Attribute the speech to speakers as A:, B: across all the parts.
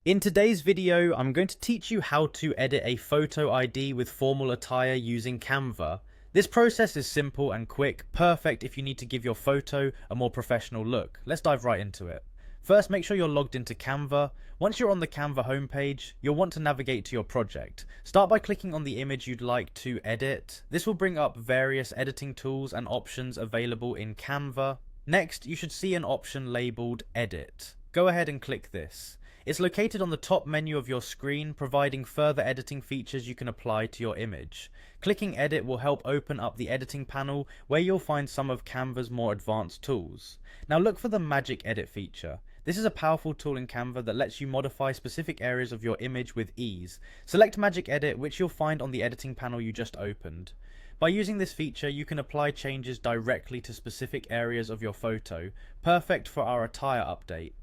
A: In today's video, I'm going to teach you how to edit a photo ID with formal attire using Canva. This process is simple and quick, perfect if you need to give your photo a more professional look. Let's dive right into it. First, make sure you're logged into Canva. Once you're on the Canva homepage, you'll want to navigate to your project. Start by clicking on the image you'd like to edit. This will bring up various editing tools and options available in Canva. Next, you should see an option labeled Edit. Go ahead and click this. It's located on the top menu of your screen, providing further editing features you can apply to your image. Clicking Edit will help open up the editing panel, where you'll find some of Canva's more advanced tools. Now look for the Magic Edit feature. This is a powerful tool in Canva that lets you modify specific areas of your image with ease. Select Magic Edit, which you'll find on the editing panel you just opened. By using this feature, you can apply changes directly to specific areas of your photo, perfect for our attire update.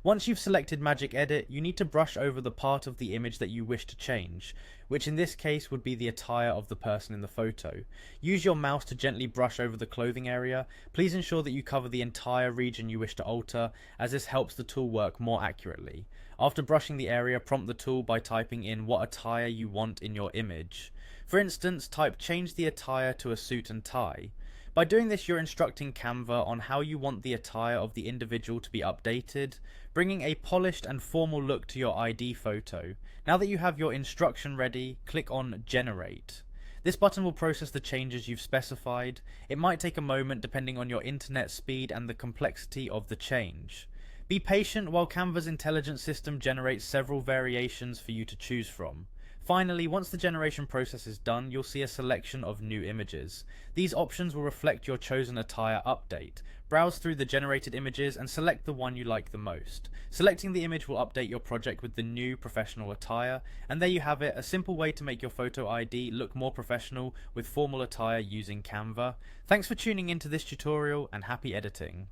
A: Once you've selected Magic Edit, you need to brush over the part of the image that you wish to change, which in this case would be the attire of the person in the photo. Use your mouse to gently brush over the clothing area. Please ensure that you cover the entire region you wish to alter, as this helps the tool work more accurately. After brushing the area, prompt the tool by typing in what attire you want in your image. For instance, type "change the attire to a suit and tie." By doing this, you're instructing Canva on how you want the attire of the individual to be updated, bringing a polished and formal look to your ID photo. Now that you have your instruction ready, click on Generate. This button will process the changes you've specified. It might take a moment depending on your internet speed and the complexity of the change. Be patient while Canva's intelligent system generates several variations for you to choose from. Finally, once the generation process is done, you'll see a selection of new images. These options will reflect your chosen attire update. Browse through the generated images and select the one you like the most. Selecting the image will update your project with the new professional attire, and there you have it, a simple way to make your photo ID look more professional with formal attire using Canva. Thanks for tuning into this tutorial, and happy editing.